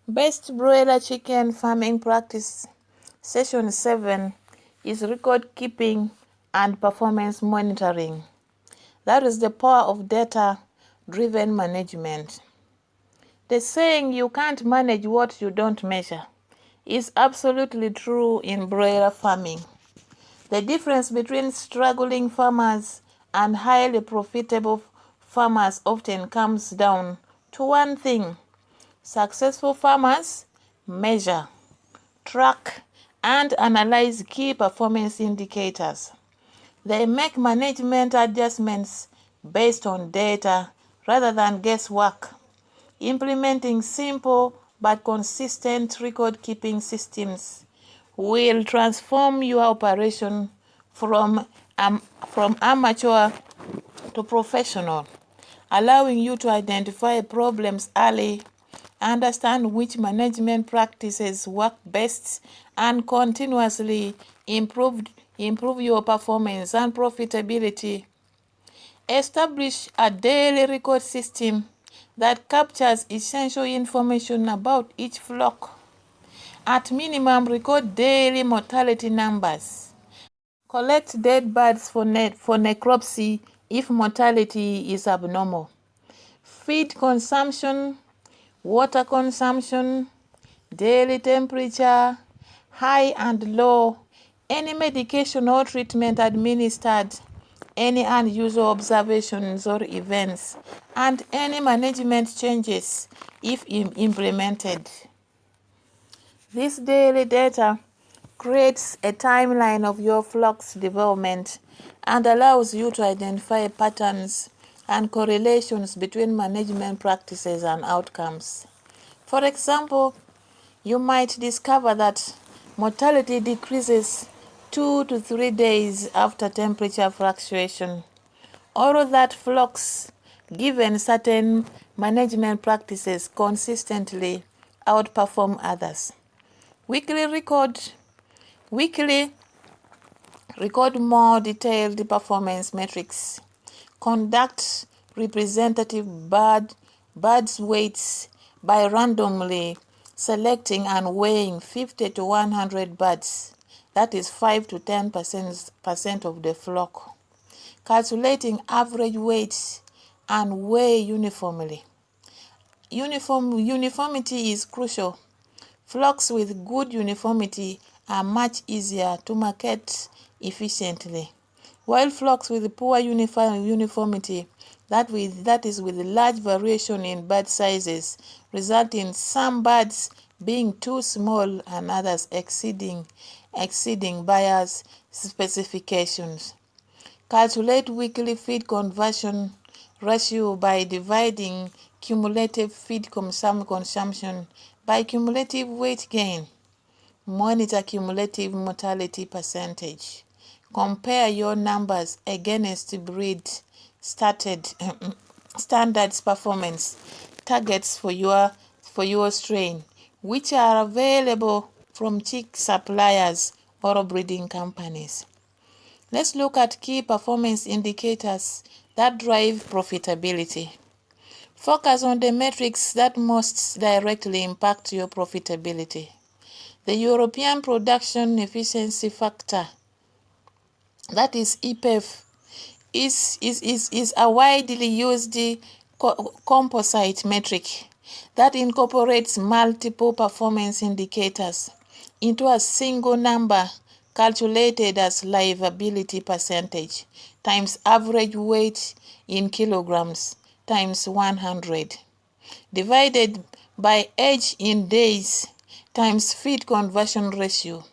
Best broiler chicken farming practice. Session 7 is record keeping and performance monitoring. That is the power of data-driven management. The saying "you can't manage what you don't measure" is absolutely true in broiler farming. The difference between struggling farmers and highly profitable farmers often comes down to one thing: successful farmers measure, track, and analyze key performance indicators. They make management adjustments based on data rather than guesswork. Implementing simple but consistent record-keeping systems will transform your operation from amateur to professional, allowing you to identify problems early, understand which management practices work best, and continuously improve your performance and profitability. Establish a daily record system that captures essential information about each flock. At minimum, record daily mortality numbers. Collect dead birds for necropsy if mortality is abnormal. Feed consumption, water consumption, daily temperature, high and low, any medication or treatment administered, any unusual observations or events, and any management changes if implemented. This daily data creates a timeline of your flock's development and allows you to identify patterns and correlations between management practices and outcomes. For example, you might discover that mortality decreases 2 to 3 days after temperature fluctuation, or that flocks, given certain management practices, consistently outperform others. Weekly record more detailed performance metrics. Conduct representative birds weights by randomly selecting and weighing 50 to 100 birds, that is 5 to 10% of the flock. Calculating average weights and weigh uniformly. Uniformity is crucial. Flocks with good uniformity are much easier to market efficiently, while flocks with poor uniformity, that is with large variation in bird sizes, result in some birds being too small and others exceeding buyers' specifications. Calculate weekly feed conversion ratio by dividing cumulative feed consumption by cumulative weight gain. Monitor cumulative mortality percentage. Compare your numbers against breed standards performance targets for your strain, which are available from chick suppliers or breeding companies. Let's look at key performance indicators that drive profitability. Focus on the metrics that most directly impact your profitability. The European Production Efficiency Factor, that is EPEF, is a widely used composite metric that incorporates multiple performance indicators into a single number calculated as livability percentage times average weight in kilograms times 100, divided by age in days times feed conversion ratio.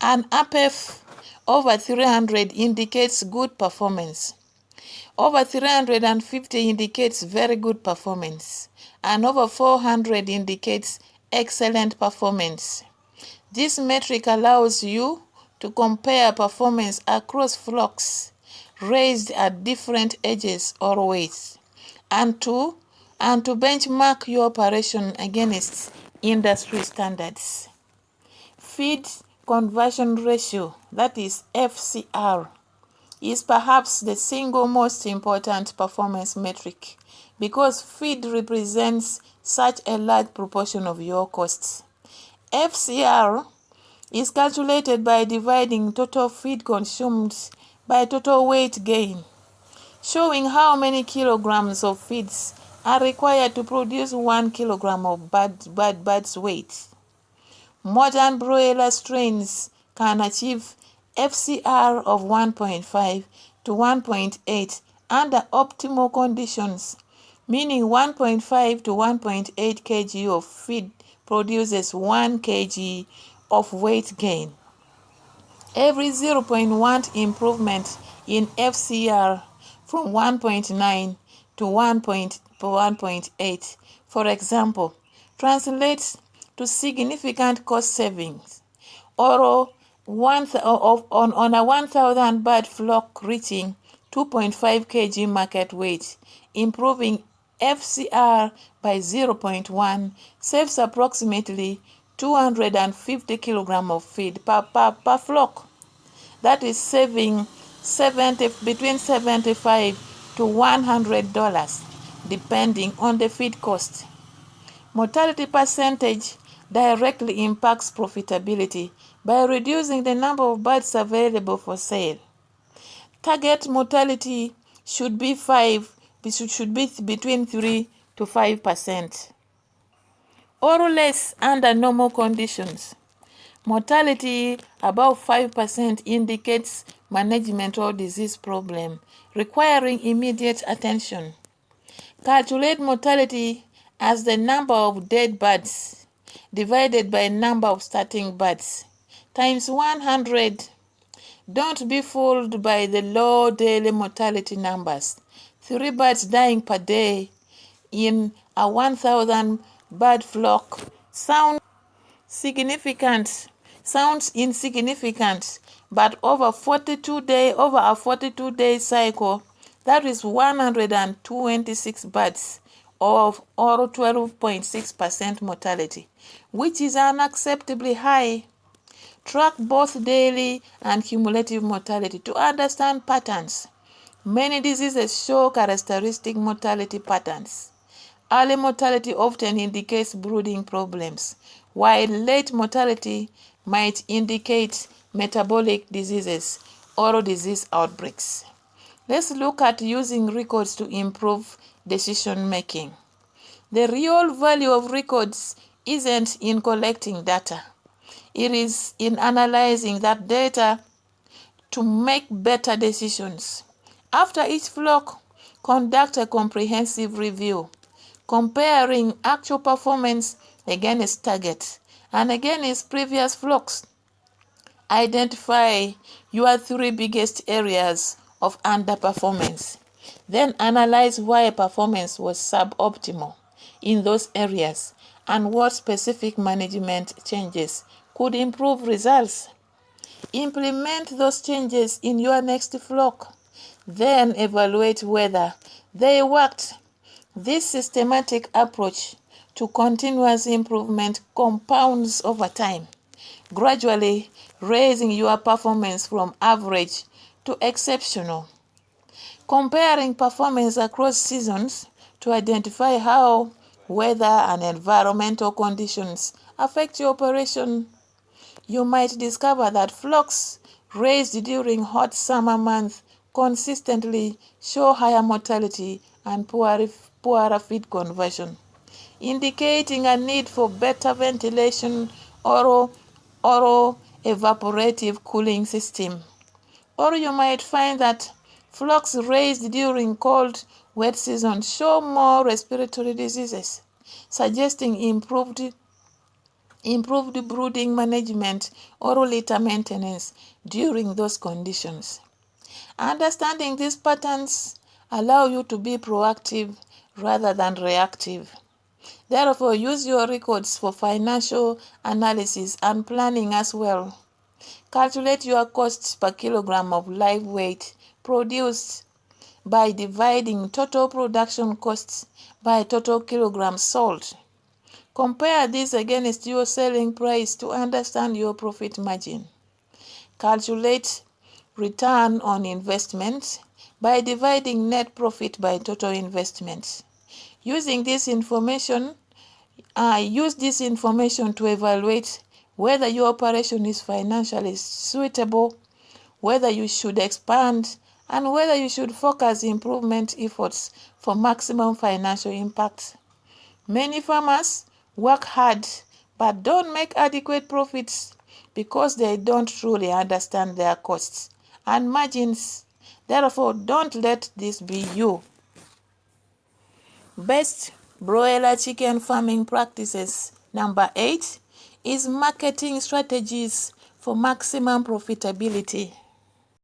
An APEF over 300 indicates good performance. Over 350 indicates very good performance, and over 400 indicates excellent performance. This metric allows you to compare performance across flocks raised at different ages or weights, and to benchmark your operation against industry standards. Feed conversion ratio, that is FCR, is perhaps the single most important performance metric because feed represents such a large proportion of your costs. FCR is calculated by dividing total feed consumed by total weight gain, showing how many kilograms of feeds are required to produce 1 kilogram of bird's weight. Modern broiler strains can achieve FCR of 1.5 to 1.8 under optimal conditions, meaning 1.5 to 1.8 kg of feed produces 1 kg of weight gain. Every 0.1 improvement in FCR from 1.9 to 1.8, for example, translates to significant cost savings, or on a 1,000 bird flock reaching 2.5 kg market weight, improving FCR by 0.1 saves approximately 250 kg of feed per flock. That is saving between $75 to $100 depending on the feed cost. Mortality percentage directly impacts profitability by reducing the number of birds available for sale. Target mortality should be between 3 to 5%, or less under normal conditions. Mortality above 5% indicates management or disease problem requiring immediate attention. Calculate mortality as the number of dead birds divided by number of starting birds times 100. Don't be fooled by the low daily mortality numbers. 3 birds dying per day in a 1,000 bird flock sounds insignificant, but over a 42-day cycle, that is 126 birds or 12.6% mortality, which is unacceptably high. Track both daily and cumulative mortality to understand patterns. Many diseases show characteristic mortality patterns. Early mortality often indicates brooding problems, while late mortality might indicate metabolic diseases or disease outbreaks. Let's look at using records to improve decision making. The real value of records isn't in collecting data. It is in analyzing that data to make better decisions. After each flock, conduct a comprehensive review, comparing actual performance against target and against previous flocks. Identify your 3 biggest areas of underperformance. Then analyze why performance was suboptimal in those areas and what specific management changes could improve results. Implement those changes in your next flock. Then evaluate whether they worked. This systematic approach to continuous improvement compounds over time, gradually raising your performance from average to exceptional. Comparing performance across seasons to identify how weather and environmental conditions affect your operation. You might discover that flocks raised during hot summer months consistently show higher mortality and poorer feed conversion, indicating a need for better ventilation or evaporative cooling system. Or you might find that flocks raised during cold, wet seasons show more respiratory diseases, suggesting improved brooding management or litter maintenance during those conditions. Understanding these patterns allow you to be proactive rather than reactive. Therefore, use your records for financial analysis and planning as well. Calculate your costs per kilogram of live weight produced by dividing total production costs by total kilograms sold. Compare this against your selling price to understand your profit margin. Calculate return on investment by dividing net profit by total investment. Using this information, use this information to evaluate whether your operation is financially suitable, whether you should expand, and whether you should focus improvement efforts for maximum financial impact. Many farmers work hard but don't make adequate profits because they don't truly understand their costs and margins. Therefore, don't let this be you. Best broiler chicken farming practices. Number 8 is marketing strategies for maximum profitability.